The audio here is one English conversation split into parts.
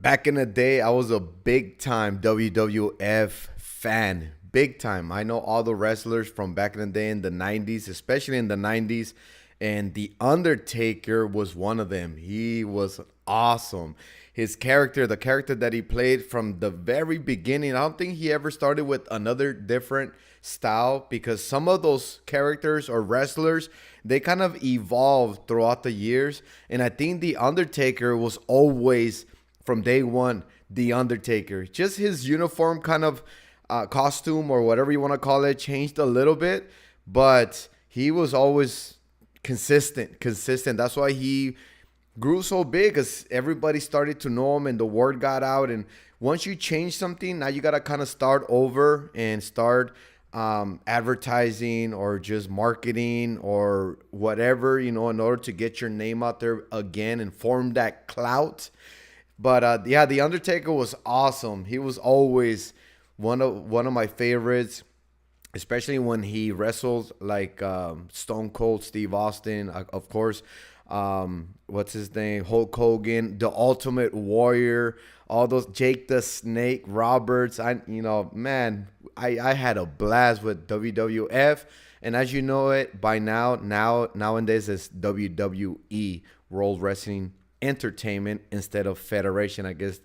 back in the day, I was a big time WWF fan. Big time. I know all the wrestlers from back in the day in the 90s, especially in the 90s. And The Undertaker was one of them. He was awesome. His character, the character that he played from the very beginning, I don't think he ever started with another different style, because some of those characters or wrestlers, they kind of evolved throughout the years. And I think The Undertaker was always, from day one, The Undertaker. Just his uniform kind of costume or whatever you want to call it changed a little bit, but he was always consistent. That's why he grew so big, because everybody started to know him and the word got out. And once you change something, now you got to kind of start over and start advertising or just marketing or whatever, in order to get your name out there again and form that clout. But The Undertaker was awesome. He was always one of my favorites, especially when he wrestled like Stone Cold Steve Austin, of course. What's his name? Hulk Hogan, the Ultimate Warrior, all those, Jake the Snake Roberts. I had a blast with WWF, and as you know it by nowadays it's WWE, World Wrestling Entertainment, instead of Federation. I guess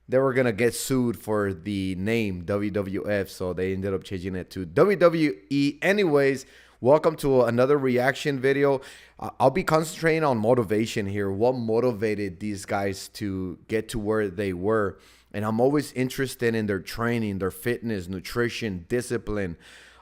they were gonna get sued for the name WWF, so they ended up changing it to WWE. Anyways, welcome to another reaction video. I'll be concentrating on motivation here. What motivated these guys to get to where they were? And I'm always interested in their training, their fitness, nutrition, discipline,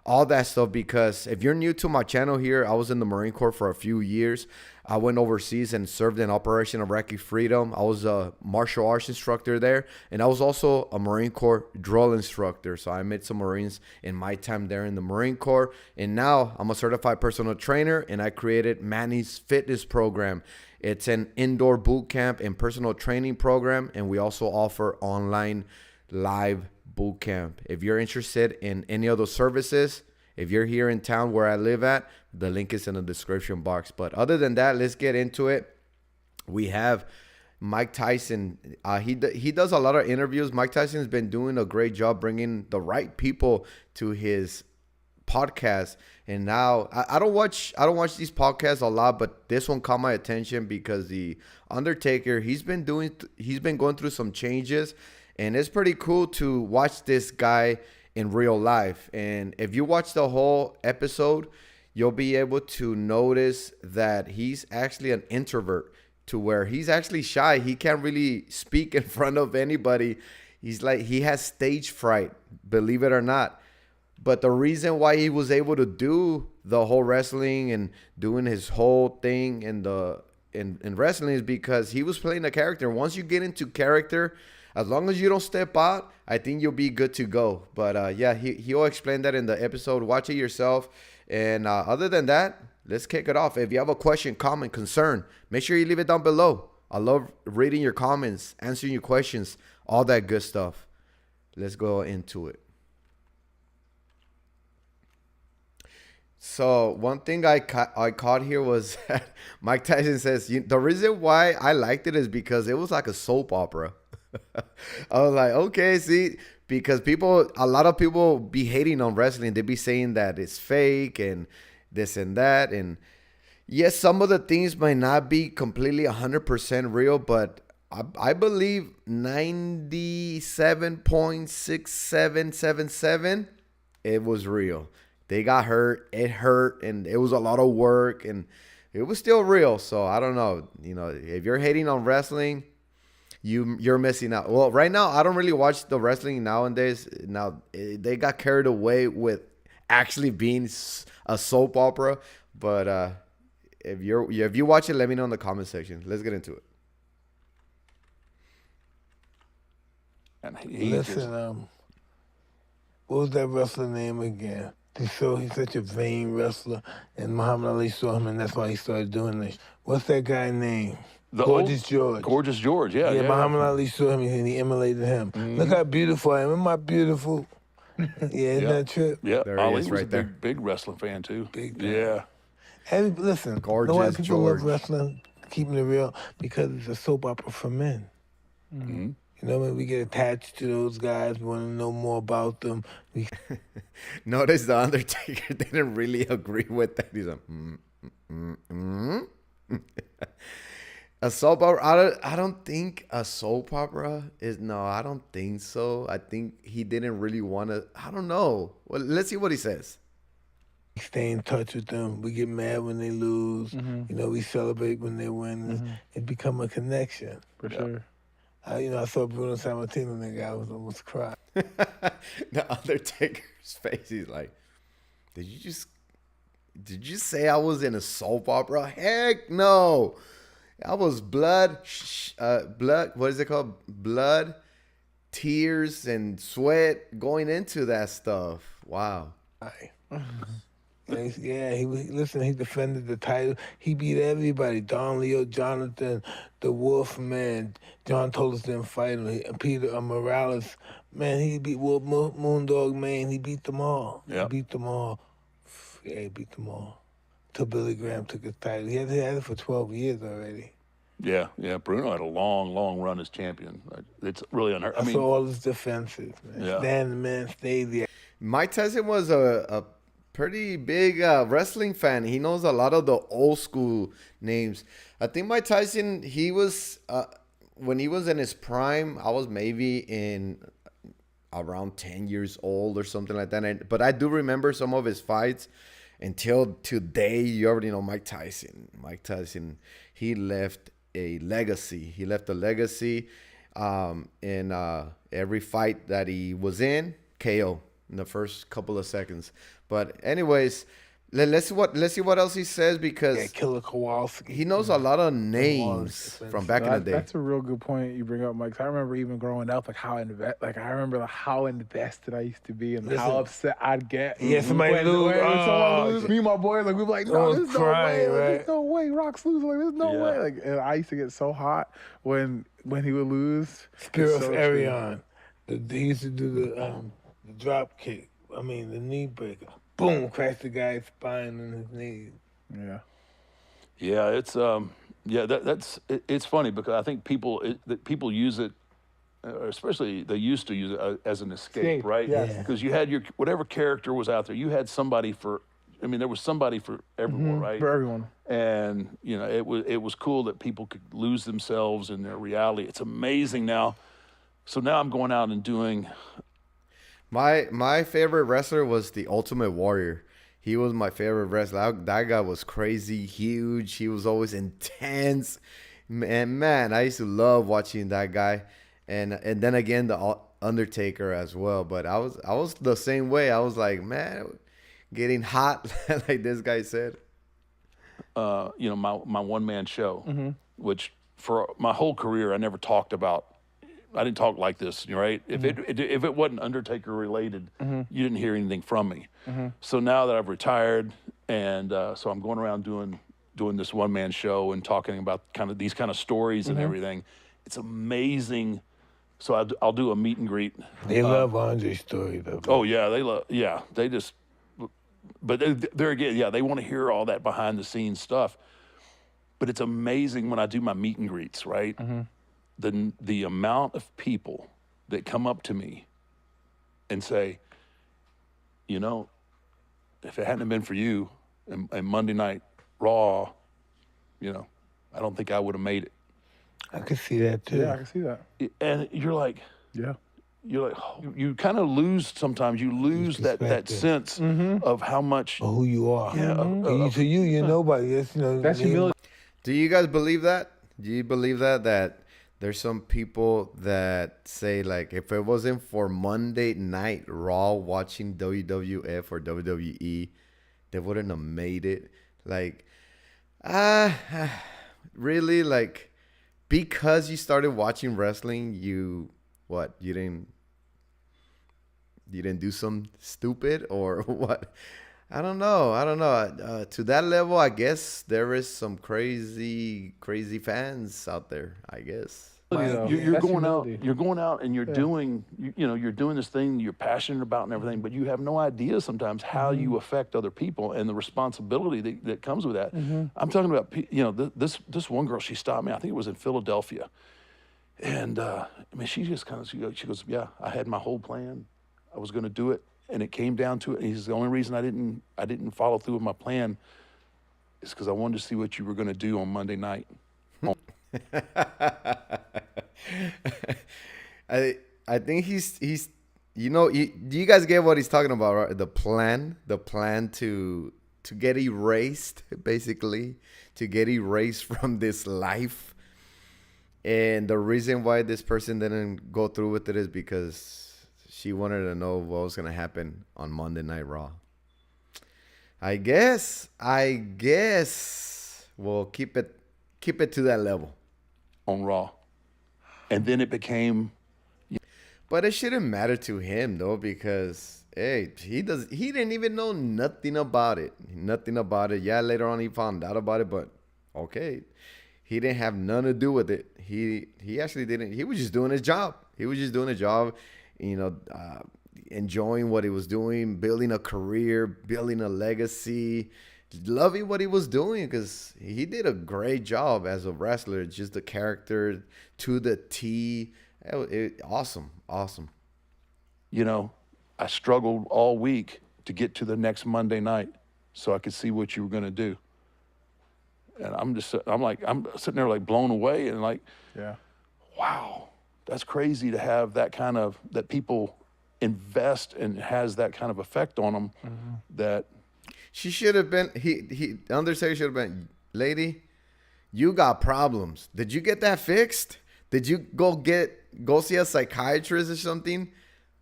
all that stuff. Because if you're new to my channel here, I was in the Marine Corps for a few years. I went overseas and served in Operation Iraqi Freedom. I was a martial arts instructor there, and I was also a Marine Corps drill instructor. So I met some Marines in my time there in the Marine Corps. And now I'm a certified personal trainer, and I created Manny's Fitness Program. It's an indoor boot camp and personal training program, and we also offer online live boot camp. If you're interested in any of those services, if you're here in town where I live at, the link is in the description box. But other than that, let's get into it. We have Mike Tyson. He does a lot of interviews. Mike Tyson has been doing a great job bringing the right people to his podcast. And now I don't watch these podcasts a lot, but this one caught my attention because the Undertaker, he's been going through some changes, and it's pretty cool to watch this guy in real life. And if you watch the whole episode, you'll be able to notice that he's actually an introvert, to where he's actually shy. He can't really speak in front of anybody. He has stage fright, believe it or not. But the reason why he was able to do the whole wrestling and doing his whole thing in wrestling is because he was playing a character. Once you get into character, as long as you don't step out, I think you'll be good to go. But yeah, he'll explain that in the episode. Watch it yourself. And other than that, let's kick it off. If you have a question, comment, concern, make sure you leave it down below. I love reading your comments, answering your questions, all that good stuff. Let's go into it. So one thing I caught here was that Mike Tyson says, the reason why I liked it is because it was like a soap opera. I was like, okay, see, because a lot of people be hating on wrestling. They be saying that it's fake and this and that. And yes, some of the things might not be completely 100% real, but I believe 97.6777, it was real. They got hurt, it hurt, and it was a lot of work, and it was still real. So I don't know, if you're hating on wrestling, you're missing out. Well, right now I don't really watch the wrestling nowadays. Now they got carried away with actually being a soap opera. But if you watch it, let me know in the comment section. Let's get into it. And listen, what was that wrestler name again? He's such a vain wrestler, and Muhammad Ali saw him, and that's why he started doing this. What's that guy's name? Gorgeous George. Gorgeous George, yeah. Yeah, Muhammad Ali saw him, and he emulated him. Look how beautiful I am. Am I beautiful? Yeah, isn't that true? Yeah, there Ali is, was right a there. big wrestling fan, too. Big fan. Yeah. Listen, Gorgeous know why people George. love wrestling, keeping it real? Because it's a soap opera for men. You know what I mean? We get attached to those guys. We want to know more about them. Notice the Undertaker didn't really agree with that. He's like, a soap opera. I don't think a soap opera is. No, I don't think so. I think he didn't really want to. I don't know. Well, let's see what he says. Stay in touch with them. We get mad when they lose. You know, we celebrate when they win. It become a connection. For sure. I saw Bruno Sammartino, nigga. I was almost crying. The Undertaker's face. He's like, did you say I was in a soap opera? Heck no. I was blood. What is it called? Blood, tears, and sweat going into that stuff. Wow. He defended the title. He beat everybody. Don Leo, Jonathan, the Wolfman. John told us didn't fight him. Peter Morales. Man, he beat Moondog Maine. He beat them all. Yeah. He beat them all. Yeah, he beat them all. Till Billy Graham took his title. He had it for 12 years already. Yeah. Bruno had a long run as champion. It's really unheard. I saw all his defenses, man. Yeah. Stand the man, stay there. Mike Tyson was a pretty big wrestling fan. He knows a lot of the old school names. I think Mike Tyson, he was, when he was in his prime, I was maybe in around 10 years old or something like that. But I do remember some of his fights. Until today, you already know Mike Tyson. Mike Tyson, he left a legacy. He left a legacy in every fight that he was in, KO in the first couple of seconds. But anyways, let's see what else he says, because Killer Kowalski. he knows a lot of names from back in the day. That's a real good point you bring up, Mike. 'Cause I remember even growing up, how invested I used to be, and how upset I'd get. Yeah, somebody lose. When someone lose, me and my boys, we'd be like, no, there's no way. Right? There's no way Rock's losing. There's no way. And I used to get so hot when he would lose. Spiros Arion. He used to do the drop kick. The knee breaker. Boom, crash the guy's spine and his knees. Yeah, it's it's funny because I think people use it, especially they used to use it as an escape, right? Yes. Because you had whatever character was out there, you had somebody for. There was somebody for everyone, right? For everyone. And it was cool that people could lose themselves in their reality. It's amazing now. So now I'm going out and doing. My favorite wrestler was the Ultimate Warrior. He was my favorite wrestler. That guy was crazy, huge. He was always intense. And man, I used to love watching that guy. And then again, the Undertaker as well. But I was the same way. I was like, man, getting hot, like this guy said. My one-man show, which for my whole career I never talked about. I didn't talk like this, right? If it wasn't Undertaker related, you didn't hear anything from me. So now that I've retired, and so I'm going around doing this one-man show and talking about these kind of stories and everything. It's amazing. So I'll do a meet and greet. They love Andre's story, though. Oh yeah, they just. But they're again, they want to hear all that behind the scenes stuff. But it's amazing when I do my meet and greets, right? The amount of people that come up to me and say, if it hadn't been for you and Monday Night Raw, I don't think I would have made it. I could see that too. Yeah, I can see that. And you're like, you kind of lose sometimes. You lose that sense of how much who you are. Yeah, to you're nobody. That's humility. Do you guys believe that? Do you believe that there's some people that say, like, if it wasn't for Monday Night Raw watching WWF or WWE, they wouldn't have made it? Like, really? Like, because you started watching wrestling, you didn't do something stupid or what? I don't know. To that level, I guess there is some crazy fans out there, I guess. You're going out and you're doing, you're doing this thing you're passionate about and everything, but you have no idea sometimes how you affect other people and the responsibility that comes with that. I'm talking about, this one girl, she stopped me. I think it was in Philadelphia. And I mean, she just kind of, she goes, yeah, I had my whole plan. I was going to do it. And it came down to it. And he says, the only reason I didn't follow through with my plan is because I wanted to see what you were going to do on Monday night. I think he's do you guys get what he's talking about, right? The plan to get erased, basically, to get erased from this life. And the reason why this person didn't go through with it is because she wanted to know what was going to happen on Monday Night Raw. I guess we'll keep it to that level on Raw. And then it became, but it shouldn't matter to him though, because hey, he didn't even know nothing about it. Yeah, later on he found out about it, but okay. He didn't have nothing to do with it. He actually didn't. He was just doing his job. Enjoying what he was doing, building a career, building a legacy, loving what he was doing, because he did a great job as a wrestler. Just the character to the T. Awesome. I struggled all week to get to the next Monday night so I could see what you were going to do. And I'm sitting there like blown away and like, yeah, wow, that's crazy to have that kind of, that people invest and has that kind of effect on them. Mm-hmm. That she should have been, Undertaker should have been, lady, you got problems. Did you get that fixed? Did you go see a psychiatrist or something?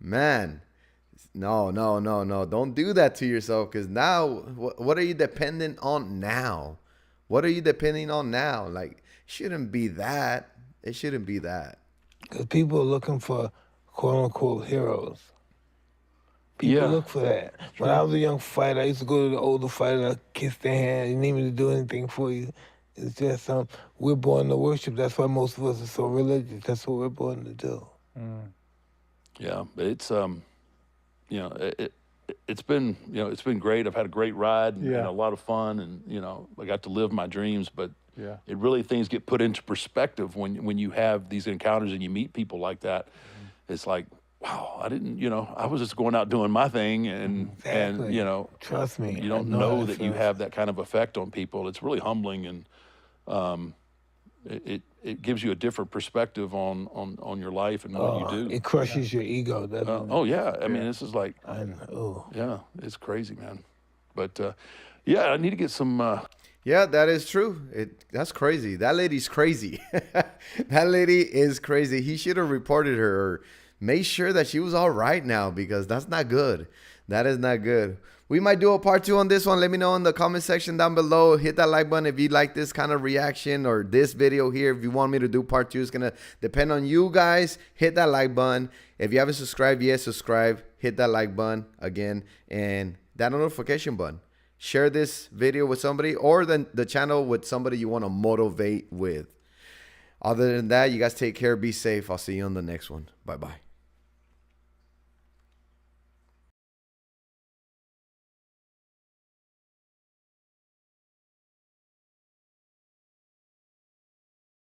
Man, no. Don't do that to yourself, because now, what are you dependent on now? Like, shouldn't be that. It shouldn't be that. Because people are looking for quote-unquote heroes. People look for that. When I was a young fighter, I used to go to the older fighter, kiss their hand. You need me to do anything for you. It's just we're born to worship. That's why most of us are so religious. That's what we're born to do. Mm. Yeah, but it's it's been great. I've had a great ride and a lot of fun, and I got to live my dreams. But it really, things get put into perspective when you have these encounters and you meet people like that. Mm-hmm. It's like, wow, I didn't, I was just going out doing my thing, and exactly. and trust me, you don't know that you have that kind of effect on people. It's really humbling, and it gives you a different perspective on your life and what you do. It crushes your ego, doesn't it? Oh yeah, I mean, this is like, I know. Yeah, it's crazy, man. But I need to get some. Yeah, that is true. That's crazy. That lady's crazy. That lady is crazy. He should have reported her or made sure that she was all right now, because that's not good. That is not good. We might do a part 2 on this one. Let me know in the comment section down below. Hit that like button if you like this kind of reaction or this video here. If you want me to do part 2, it's going to depend on you guys. Hit that like button. If you haven't subscribed yet, subscribe. Hit that like button again and that notification button. Share this video with somebody or the channel with somebody you want to motivate with. Other than that, you guys take care. Be safe. I'll see you on the next one. Bye-bye.